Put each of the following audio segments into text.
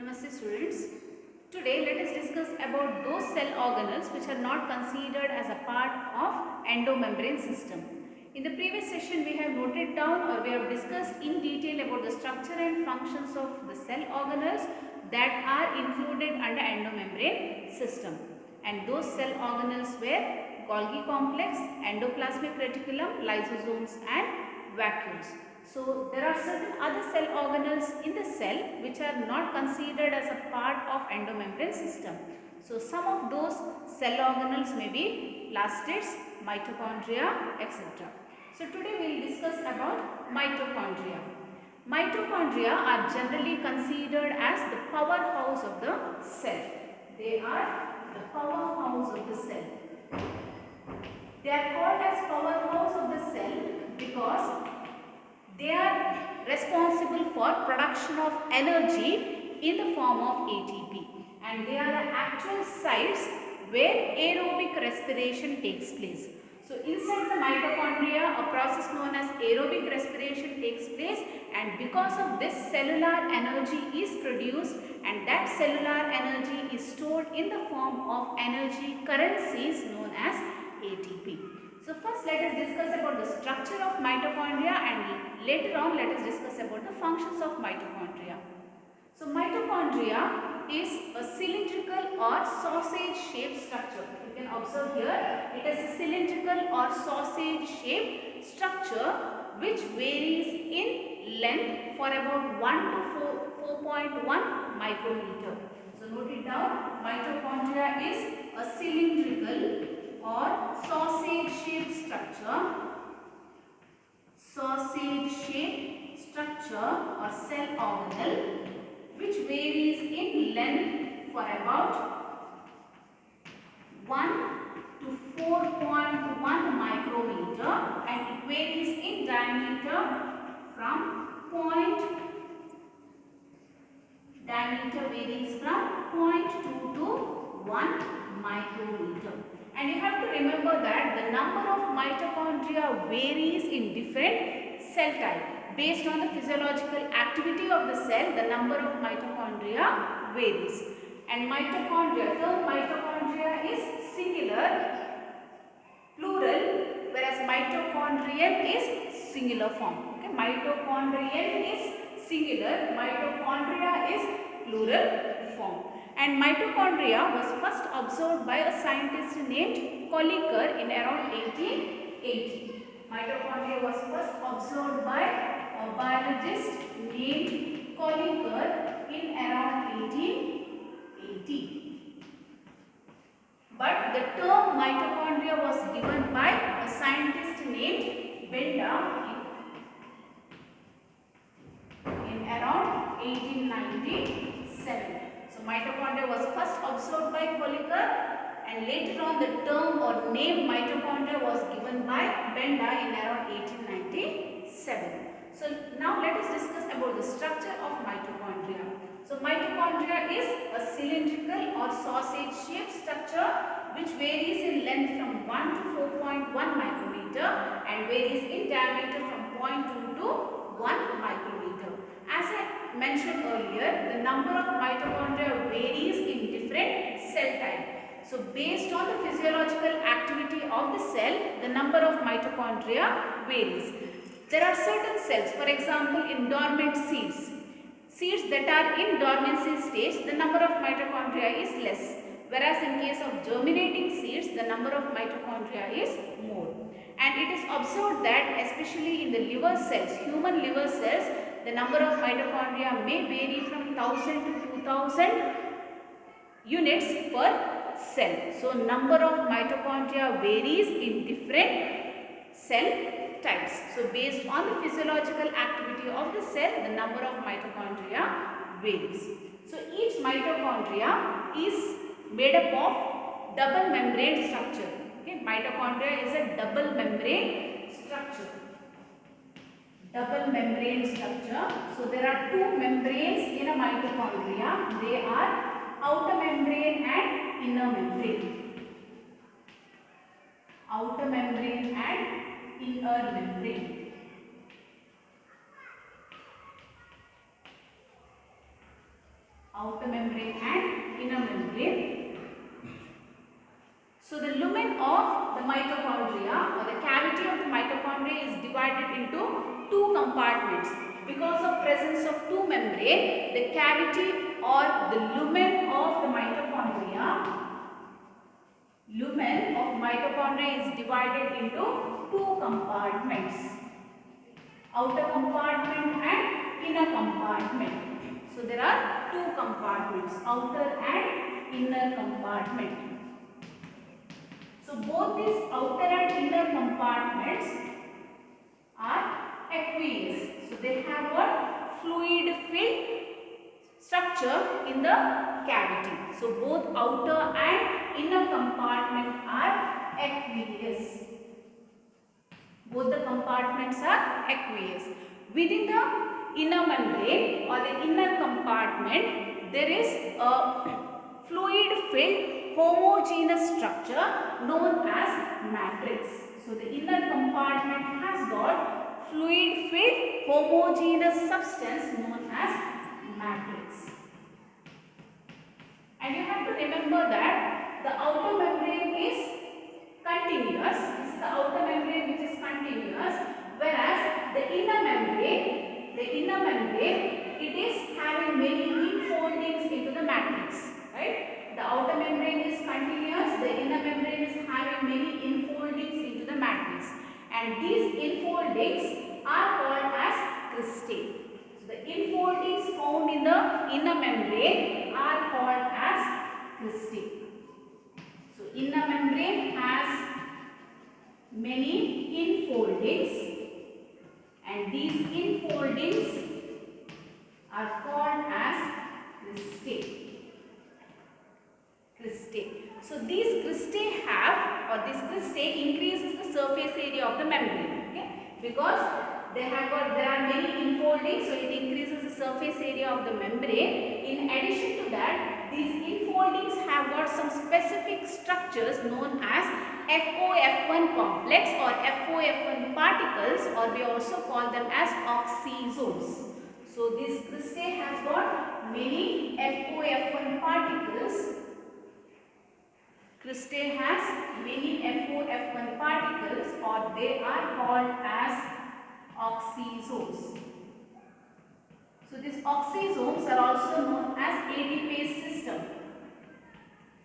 Namaste students. Today let us discuss about those cell organelles which are not considered as a part of endomembrane system. In the previous session we have noted down or we have discussed in detail about the structure and functions of the cell organelles that are included under endomembrane system. And those cell organelles were Golgi complex, endoplasmic reticulum, lysosomes and vacuoles. So there are certain other cell organelles in the cell which are not considered as a part of endomembrane system. So some of those cell organelles may be plastids, mitochondria, etc. So today we will discuss about mitochondria. Mitochondria are generally considered as the powerhouse of the cell. They are the powerhouse of the cell. They are called as powerhouse of the cell because they are responsible for production of energy in the form of ATP, and they are the actual sites where aerobic respiration takes place. So inside the mitochondria a process known as aerobic respiration takes place, and because of this cellular energy is produced, and that cellular energy is stored in the form of energy currencies known as ATP. So first let us discuss about the structure of mitochondria, and later on let us discuss about the functions of mitochondria. So mitochondria is a cylindrical or sausage shaped structure. You can observe here it is a cylindrical or sausage shaped structure which varies in length for about 1 to 4.1 micrometer. So note it down, mitochondria is a cylindrical or sausage shaped structure, or cell organelle which varies in length for about 1 to 4.1 micrometer, and it varies in diameter from diameter varies from 0.2 to 1 micrometer. And you have to remember that the number of mitochondria varies in different cell type. Based on the physiological activity of the cell, the number of mitochondria varies. And term mitochondria is singular, plural, whereas mitochondrial is singular form. Okay, mitochondrial is singular, mitochondria is plural form. And mitochondria was first observed by a scientist named Kolliker in around 1880. Mitochondria was first observed by a biologist named Kolliker in around 1880. But the term mitochondria was given by a scientist named Benda in around 1897. So mitochondria was first observed by Kolliker, and later on the term or name mitochondria was given by Benda in around 1897. So now let us discuss about the structure of mitochondria. So mitochondria is a cylindrical or sausage shaped structure which varies in length from 1 to 4.1 micrometer and varies in diameter from 0.2 to 1 micrometer. As I mentioned earlier, the number of mitochondria varies in different cell type. So based on the physiological activity of the cell, the number of mitochondria varies. There are certain cells, for example in dormant seeds that are in dormancy stage, the number of mitochondria is less. Whereas in case of germinating seeds, the number of mitochondria is more. And it is observed that especially in the liver cells, human liver cells, the number of mitochondria may vary from 1000 to 2000 units per cell. So number of mitochondria varies in different cell types. So based on the physiological activity of the cell, the number of mitochondria varies. So each mitochondria is made up of double membrane structure. Okay, mitochondria is a double membrane structure. Double membrane structure. So there are two membranes in a mitochondria. They are outer membrane and inner membrane. Outer membrane and inner membrane. outer membrane and inner membrane. So the lumen of the mitochondria or the cavity of the mitochondria is divided into two compartments. Because of presence of two membrane, the cavity or the lumen of the mitochondria is divided into two compartments, outer compartment and inner compartment. So there are two compartments, outer and inner compartment. So both these outer and inner compartments are aqueous. So they have a fluid filled structure in the cavity. So both outer and inner compartment are aqueous. Both the compartments are aqueous. Within the inner membrane or the inner compartment, there is a fluid filled homogeneous structure known as matrix. So the inner compartment has got fluid filled homogeneous substance known as matrix. And you have to remember that the outer membrane is continuous. This is the outer membrane which is continuous, whereas the inner membrane, it is having many infoldings into the matrix, right? The outer membrane is continuous, the inner membrane is having many infoldings into the matrix, and these infoldings are called as cristae. So the infoldings found in the inner membrane are called as cristae. So inner membrane has many infoldings, and these infoldings are called as cristae. So these cristae increases the surface area of the membrane, okay? Because there are many infoldings, so it increases the surface area of the membrane. In addition to that, these infoldings have got some specific structures known as FOF1 complex or FOF1 particles, or we also call them as oxysomes. So this cristae has got many FOF1 particles. Cristae has many FOF1 particles, or they are called as oxysomes. So these oxysomes are also known as ATPase system.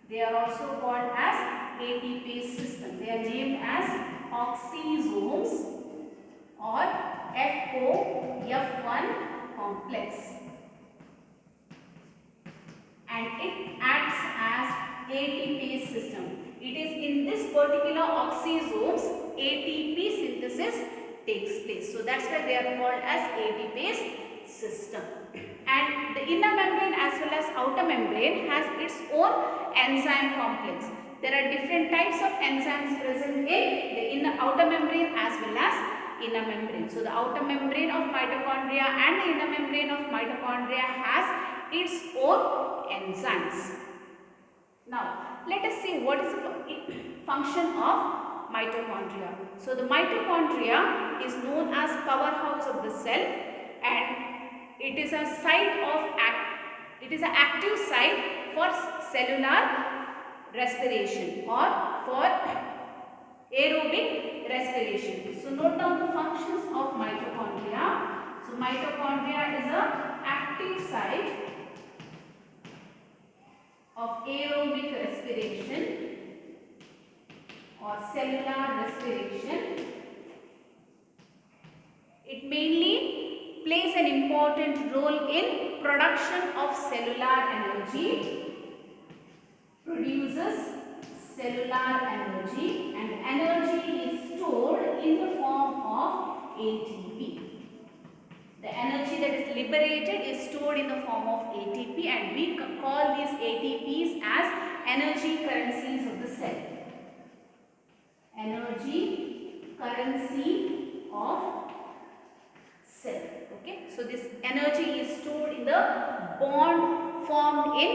They are also called as ATPase system. They are named as oxysomes or FOF1 complex. And it acts as ATPase system. It is in this particular oxysomes ATP synthesis takes place. So that's why they are called as ATPase system. And the inner membrane as well as outer membrane has its own enzyme complex. There are different types of enzymes present in the outer membrane as well as inner membrane. So the outer membrane of mitochondria and the inner membrane of mitochondria has its own enzymes. Now let us see what is the function of mitochondria. So the mitochondria is known as powerhouse of the cell, and it is an active site for cellular respiration or for aerobic respiration. So note down the functions of mitochondria. So mitochondria is an active site of aerobic respiration or cellular respiration. It mainly plays an important role in production of cellular energy, produces cellular energy, and energy is stored in the form of ATP. The energy that is liberated is stored in the form of ATP, and we call these ATPs as energy currencies of the cell. Energy currency of cell. Okay, so this energy is stored in the bond formed in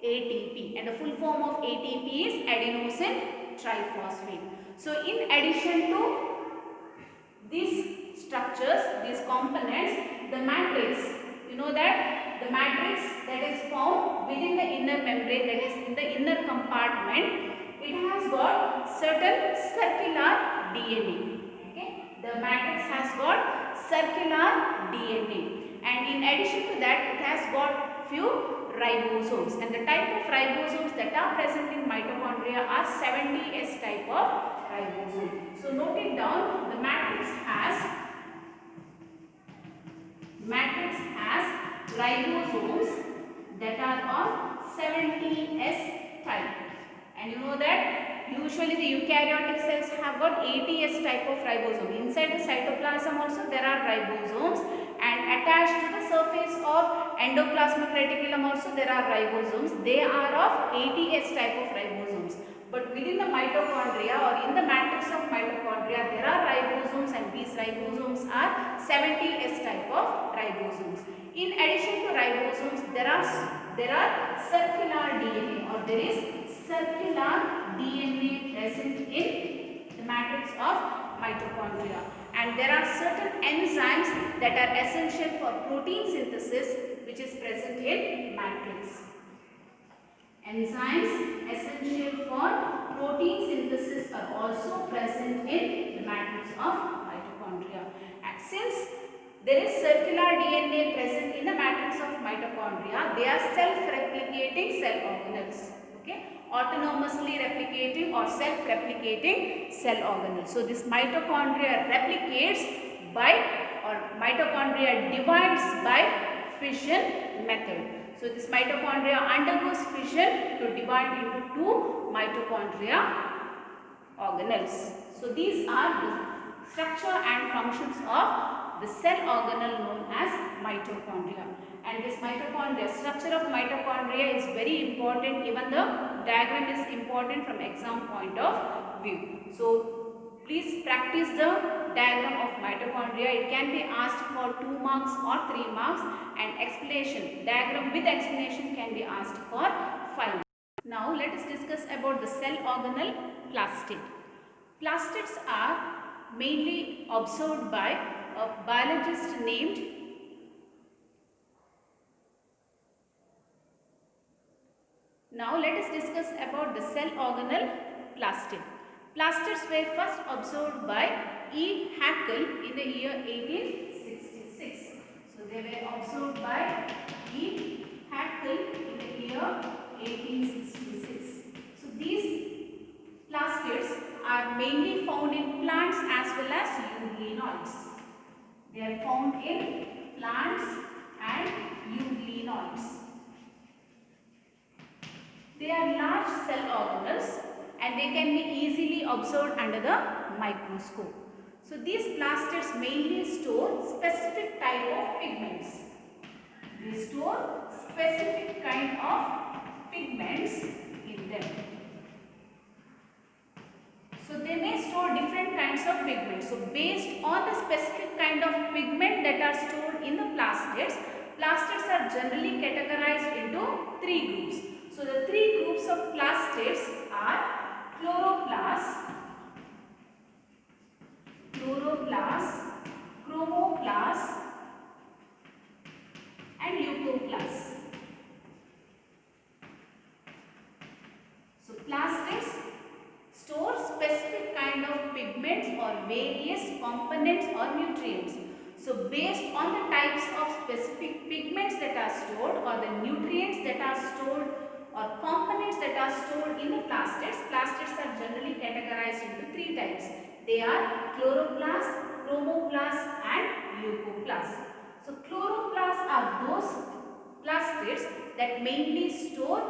ATP, and the full form of ATP is adenosine triphosphate. So in addition to these structures, these components, the matrix, you know that the matrix that is found within the inner membrane, that is in the inner compartment, it has got certain circular DNA. Okay, the matrix has got circular DNA, and in addition to that, it has got few ribosomes, and the type of ribosomes that are present in mitochondria are 70S type of ribosome. So note it down. The matrix has ribosomes that are of 70S type, and you know that usually the eukaryotic cells have got 80S type of ribosome. Inside the cytoplasm also there are ribosomes, and attached to the surface of endoplasmic reticulum also there are ribosomes. They are of 80S type of ribosomes. But within the mitochondria or in the matrix of mitochondria, there are ribosomes, and these ribosomes are 70S type of ribosomes. In addition to ribosomes, there are circular DNA, or there is circular DNA present in the matrix of mitochondria, and there are certain enzymes that are essential for protein synthesis which is present in matrix. Enzymes essential for protein synthesis are also present in the matrix of mitochondria. And since there is circular DNA present in the matrix of mitochondria, they are self-replicating cell organelles. Okay, autonomously replicating or self-replicating cell organelles. So this mitochondria replicates by, or mitochondria divides by fission method. So this mitochondria undergoes fission to divide into two mitochondria organelles. So these are the structure and functions of the cell organelle known as mitochondria. And this mitochondria, structure of mitochondria is very important. Even the diagram is important from exam point of view. So please practice the diagram of mitochondria. It can be asked for 2 marks or 3 marks, and explanation, diagram with explanation can be asked for 5 marks. Now let us discuss about the cell organelle plastid. Plastids are mainly observed by a biologist named Now let us discuss about the cell organelle plastid. Plastids were first observed by E. Haeckel in the year 1866. So they were observed by E. Haeckel in the year 1866. So these plastids are mainly found in plants as well as euglenoids. They are found in plants and euglenoids. They are large cell organelles, and they can be easily observed under the microscope. So these plastids mainly store specific type of pigments. They store specific kind of pigments in them. So they may store different kinds of pigments. So based on the specific kind of pigment that are stored in the plastids, plastids are generally categorized into 3 groups. So the 3 groups of plastids are chloroplasts, chromoplasts and leucoplasts. So plastids store specific kind of pigments or various components or nutrients. So based on the types of specific pigments that are stored, or the nutrients that are stored, or components that are stored in the plastids, plastids are generally categorized into 3 types. They are chloroplasts, chromoplasts and leucoplasts. So chloroplasts are those plastids that mainly store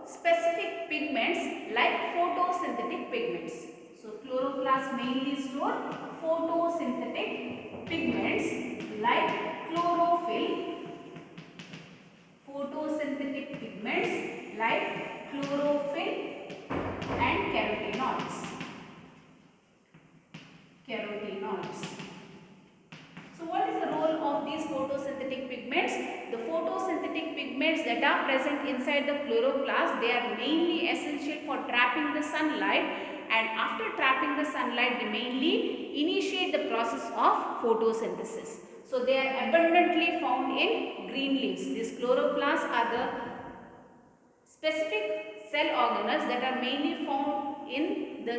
specific pigments like photosynthetic pigments. So chloroplasts mainly store photosynthetic pigments like chlorophyll, photosynthetic pigments like chlorophyll and carotenoids. So what is the role of these photosynthetic pigments? The photosynthetic pigments that are present inside the chloroplast, they are mainly essential for trapping the sunlight, and after trapping the sunlight, they mainly initiate the process of photosynthesis. So they are abundantly found in green leaves. These chloroplasts are the specific cell organelles that are mainly found in the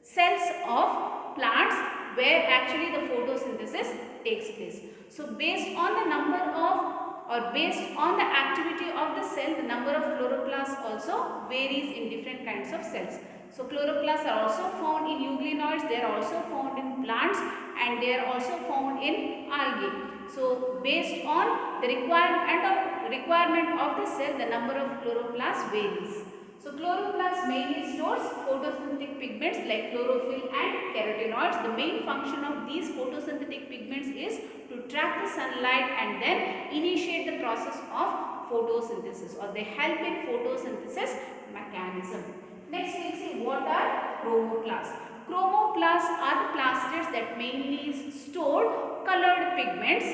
cells of plants where actually the photosynthesis takes place. So based on the number of or based on the activity of the cell, the number of chloroplasts also varies in different kinds of cells. So chloroplasts are also found in euglenoids, they are also found in plants, and they are also found in algae. So based on the requirement of the cell, the number of chloroplasts varies. So chloroplast mainly stores photosynthetic pigments like chlorophyll and carotenoids. The main function of these photosynthetic pigments is to trap the sunlight and then initiate the process of photosynthesis, or they help in photosynthesis mechanism. Next we will see what are chromoplasts. Chromoplasts are the plastids that mainly store colored pigments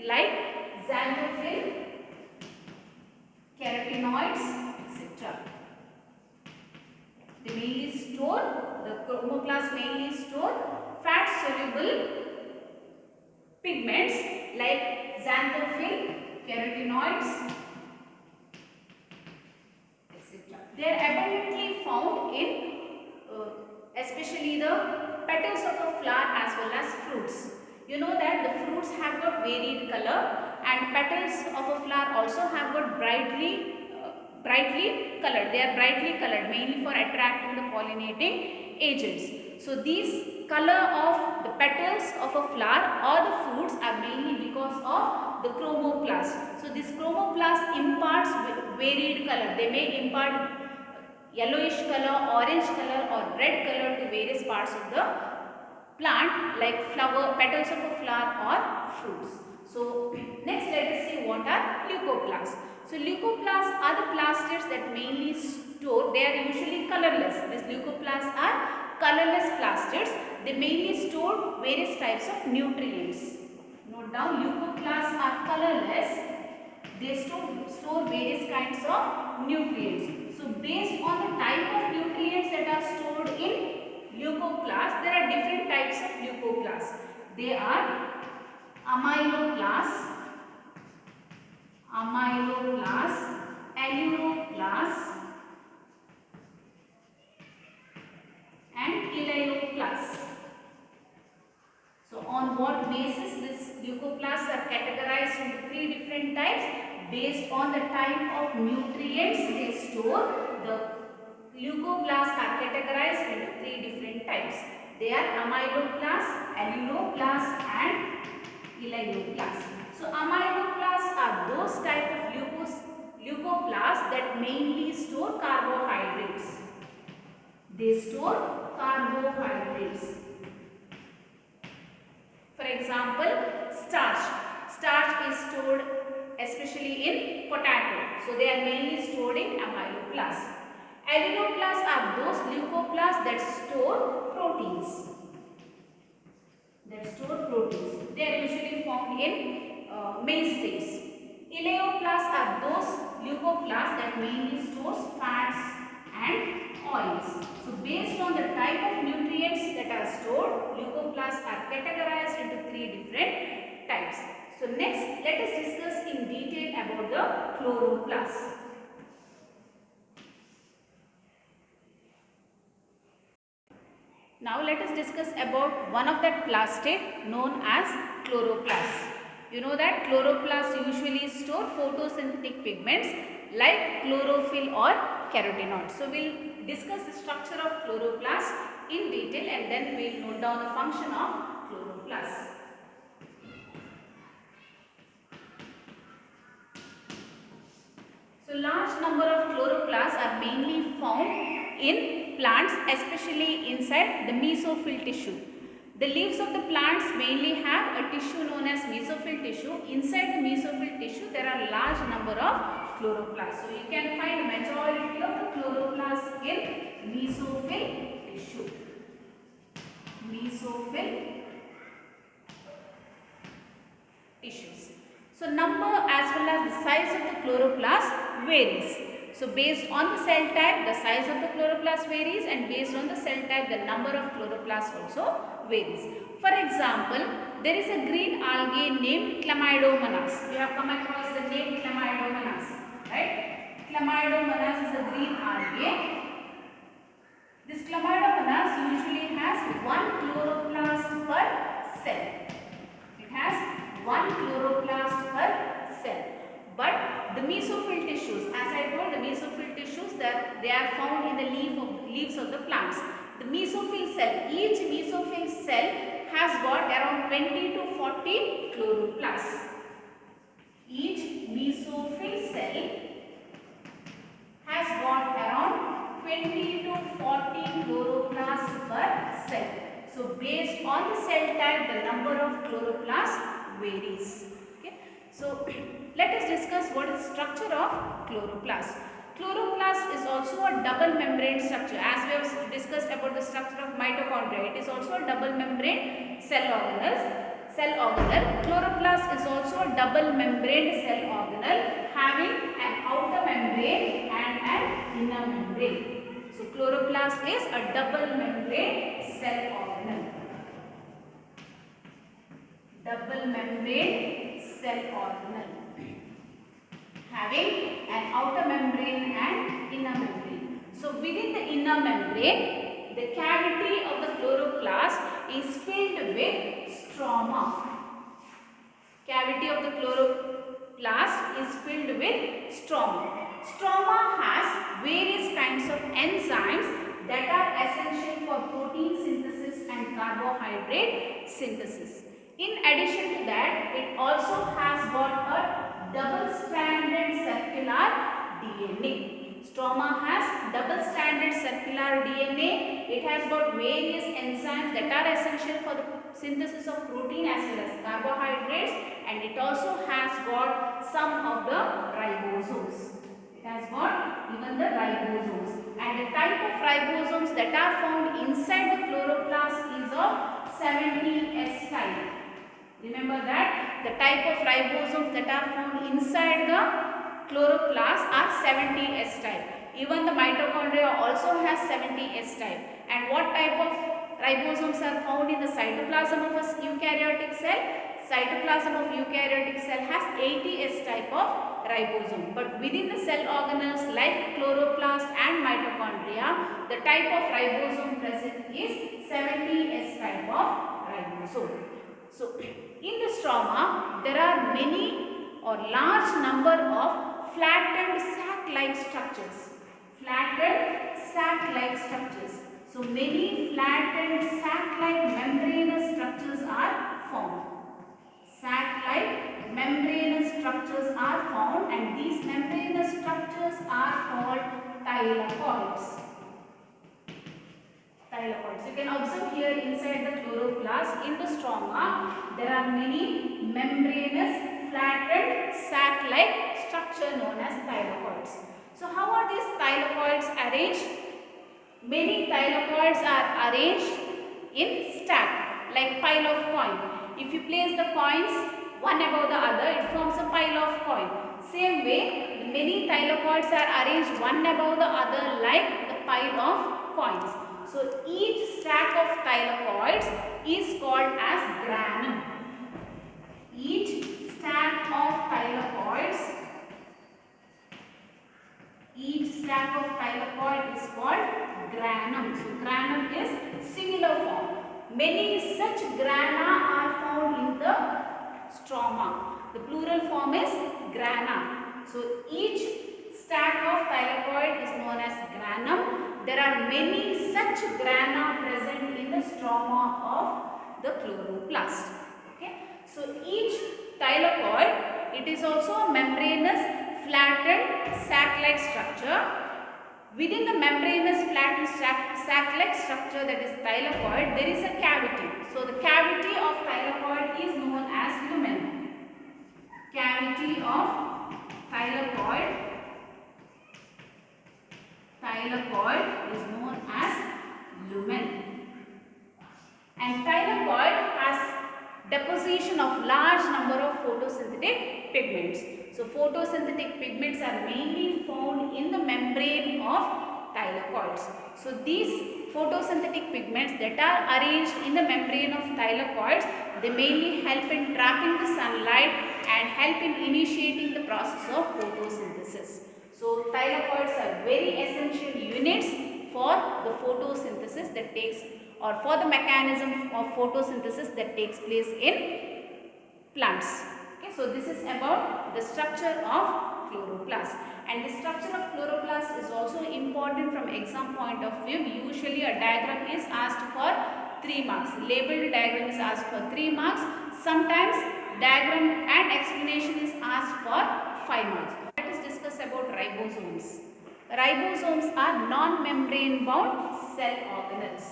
like xanthophyll, carotenoids, etc. They mainly store, the chromoplasts mainly store fat soluble pigments like xanthophyll, carotenoids, etc. They are abundantly found in especially the petals of a flower as well as fruits. You know that the fruits have got varied color and petals of a flower also have got brightly colored. They are brightly colored mainly for attracting the pollinating agents. So these color of the petals of a flower or the fruits are mainly because of the chromoplast. So this chromoplast imparts varied color. They may impart yellowish color, orange color or red color to various parts of the plant like flower, petals of a flower or fruits. So next let us see what are leucoplasts. So leucoplasts are the plastids that mainly store, they are usually colorless. These leucoplasts are colorless plastids. They mainly store various types of nutrients. Note down, leucoplasts are colorless. They store various kinds of nutrients. So based on the type of nutrients that are stored in leucoplasts, there are different types of leucoplasts. They are amyloplasts, aleuroplasts, and elaioplasts. So on what basis these leucoplasts are categorized into three different types? Based on the type of nutrients they store, the leucoplasts are categorized into three different types. They are amyloplasts, aleuroplasts and elaioplasts. So amyloplasts are those type of leucoplasts that mainly store carbohydrates. They store carbohydrates. For example, starch. Starch is stored especially in potato. So they are mainly stored in amyloplasts. Aleuroplasts are those leucoplasts that store proteins. They are usually found in maize seeds. Elaioplasts are those leucoplasts that mainly stores fats and oils. So based on the type of nutrients that are stored, leucoplasts are categorized into three different types. So next, let us discuss in detail about the chloroplasts. Now let us discuss about one of that plastid known as chloroplasts. You know that chloroplasts usually store photosynthetic pigments like chlorophyll or carotenoids. So we will discuss the structure of chloroplasts in detail and then we will note down the function of chloroplasts. So large number of chloroplasts are mainly found in plants, especially inside the mesophyll tissue. The leaves of the plants mainly have a tissue known as mesophyll tissue. Inside the mesophyll tissue there are large number of chloroplasts. So you can find majority of the chloroplasts in mesophyll tissue. Mesophyll tissues. So number as well as the size of the chloroplast varies. So based on the cell type, the size of the chloroplast varies, and based on the cell type, the number of chloroplasts also varies. For example, there is a green algae named Chlamydomonas. We have come across the name Chlamydomonas, right? Chlamydomonas is a green algae. This Chlamydomonas usually has one chloroplast per cell. It has one chloroplast per cell. But the mesophyll tissues, as I told, the mesophyll tissues, that they are found in the leaves of the plants. The mesophyll cell, each mesophyll cell has got around 20 to 40 chloroplasts. Each mesophyll cell has got around 20 to 40 chloroplasts per cell. So based on the cell type, the number of chloroplasts varies. Okay. So let us discuss what is structure of chloroplast. Chloroplast is also a double membrane structure. As we have discussed about the structure of mitochondria, it is also a double membrane cell organelle. Chloroplast is also a double membrane cell organelle having an outer membrane and an inner membrane. So chloroplast is a double membrane cell organelle. Double membrane cell organelle having an outer membrane and inner membrane. So within the inner membrane, the cavity of the chloroplast is filled with stroma. Cavity of the chloroplast is filled with stroma. Stroma has various kinds of enzymes that are essential for protein synthesis and carbohydrate synthesis. In addition to that, it also has got a double-stranded circular DNA. Stroma has double-stranded circular DNA. It has got various enzymes that are essential for the synthesis of protein as well as carbohydrates, and it also has got some of the ribosomes. It has got even the ribosomes, and the type of ribosomes that are found inside the chloroplast is of 70S type. Remember that the type of ribosomes that are found inside the chloroplast are 70S type. Even the mitochondria also has 70S type. And what type of ribosomes are found in the cytoplasm of a eukaryotic cell? Cytoplasm of eukaryotic cell has 80S type of ribosome. But within the cell organelles like chloroplast and mitochondria, the type of ribosome present is 70S type of ribosome. So in the stroma, there are many or large number of flattened sac-like structures. Flattened sac-like structures. So many flattened sac-like membranous structures are found. Sac-like membranous structures are found, and these membranous structures are called thylakoids. Thylakoids. You can observe here inside the chloroplast, in the stroma, there are many membranous flattened sac-like structure known as thylakoids. So how are these thylakoids arranged? Many thylakoids are arranged in stack, like pile of coin. If you place the coins one above the other, it forms a pile of coin. Same way, many thylakoids are arranged one above the other like the pile of coins. So each stack of thylakoids is called as granum. Each stack of thylakoids is called granum. So granum is singular form. Many such grana are found in the stroma. The plural form is grana. So each stack of thylakoid is known as granum. There are many such grana present in the stroma of the chloroplast. Okay. So each thylakoid, it is also a membranous flattened sac-like structure. Within the membranous flattened sac-like structure, that is thylakoid, there is a cavity. So the cavity of thylakoid is known as lumen. Cavity of thylakoid is known as lumen. And thylakoid has deposition of large number of photosynthetic pigments. So photosynthetic pigments are mainly found in the membrane of thylakoids. So these photosynthetic pigments that are arranged in the membrane of thylakoids, They mainly help in trapping the sunlight and help in initiating the process of photosynthesis. So thylakoids are very essential units for the photosynthesis that takes, or for the mechanism of photosynthesis that takes place in plants. Okay, so this is about the structure of chloroplast, and the structure of chloroplast is also important from exam point of view. Usually a diagram is asked for 3 marks. Labeled diagram is asked for 3 marks. Sometimes diagram and explanation is asked for 5 marks. Let us discuss about ribosomes. Ribosomes are non-membrane bound cell organelles.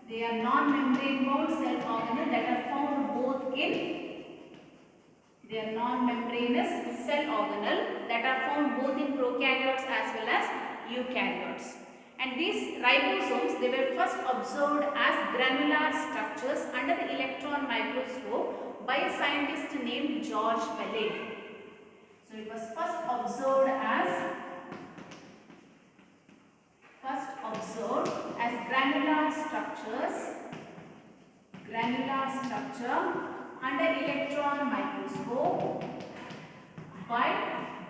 They are non-membrane bound cell organelles that are found both in They are non-membranous cell organelle that are found both in prokaryotes as well as eukaryotes. And these ribosomes, they were first observed as granular structures under the electron microscope by a scientist named George Palade. So it was first observed as granular structure under electron microscope by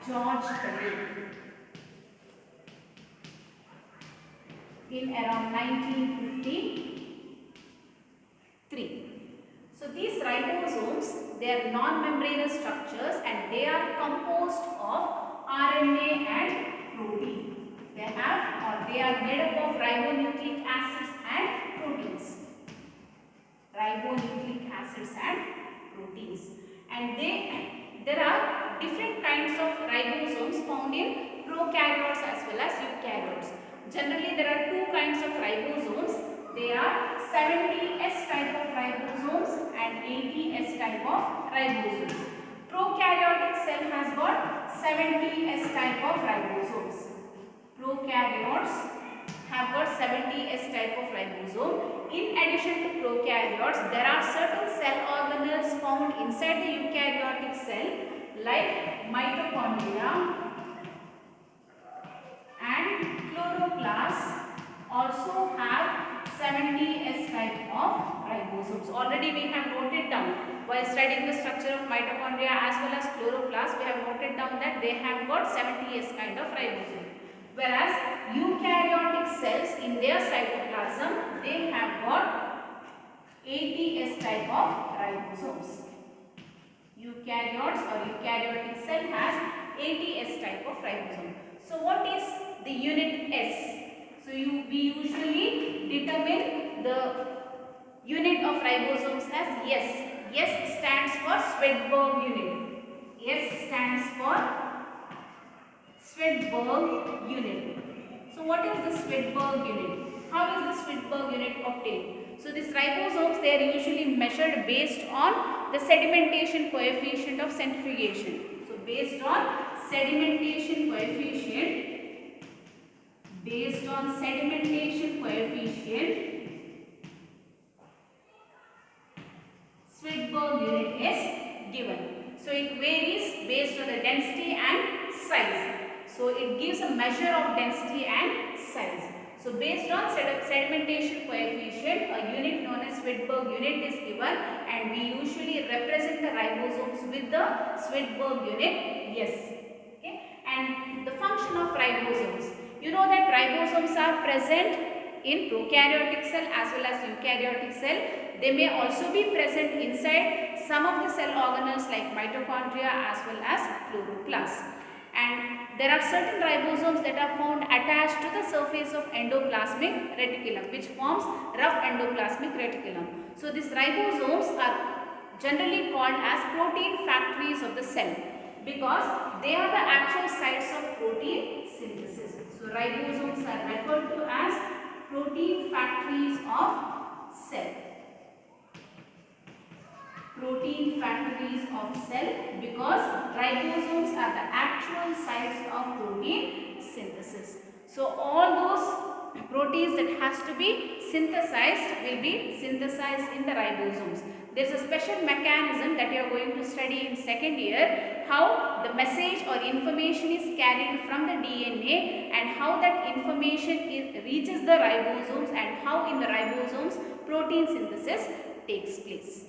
George Palade in around 1953. So these ribosomes, they are non-membranous structures and they are composed of RNA and protein. They are made up of ribonucleic acids and proteins. And there are different kinds of ribosomes found in prokaryotes as well as eukaryotes. Generally there are 2 kinds of ribosomes. They are 70S type of ribosomes and 80S type of ribosomes. Prokaryotic cell has got 70S type of ribosomes. Prokaryotes have got 70S type of ribosome. In addition to prokaryotes, there are certain cell organelles found inside the eukaryotic cell like mitochondria and chloroplasts also have 70S type of ribosomes. Already we have noted down while studying the structure of mitochondria as well as chloroplasts, we have noted down that they have got 70S kind of ribosome. Whereas eukaryotic cells in their cytoplasm, they have got 80S type of ribosomes. Eukaryotes or eukaryotic cell has 80S type of ribosome. So what is the unit S? So we usually determine the unit of ribosomes as S. S stands for Swedberg unit. S stands for Swedberg unit. So what is the Swedberg unit? How is the Swedberg unit obtained? So these ribosomes, they are usually measured based on the sedimentation coefficient of centrifugation. So based on sedimentation coefficient, Swedberg unit is given. So it varies based on the density and size. So it gives a measure of density and size. So based on sedimentation coefficient, a unit known as Swedberg unit is given, and we usually represent the ribosomes with the Swedberg unit S. Okay? And the function of ribosomes. You know that ribosomes are present in prokaryotic cell as well as eukaryotic cell. They may also be present inside some of the cell organelles like mitochondria as well as chloroplasts. And there are certain ribosomes that are found attached to the surface of endoplasmic reticulum, which forms rough endoplasmic reticulum. So these ribosomes are generally called as protein factories of the cell because they are the actual sites of protein synthesis. So ribosomes are referred to as protein factories of cell. Protein factories of cell because ribosomes are the actual sites of protein synthesis. So all those proteins that has to be synthesized will be synthesized in the ribosomes. There is a special mechanism that you are going to study in second year, how the message or information is carried from the DNA and how that information reaches the ribosomes and how in the ribosomes protein synthesis takes place.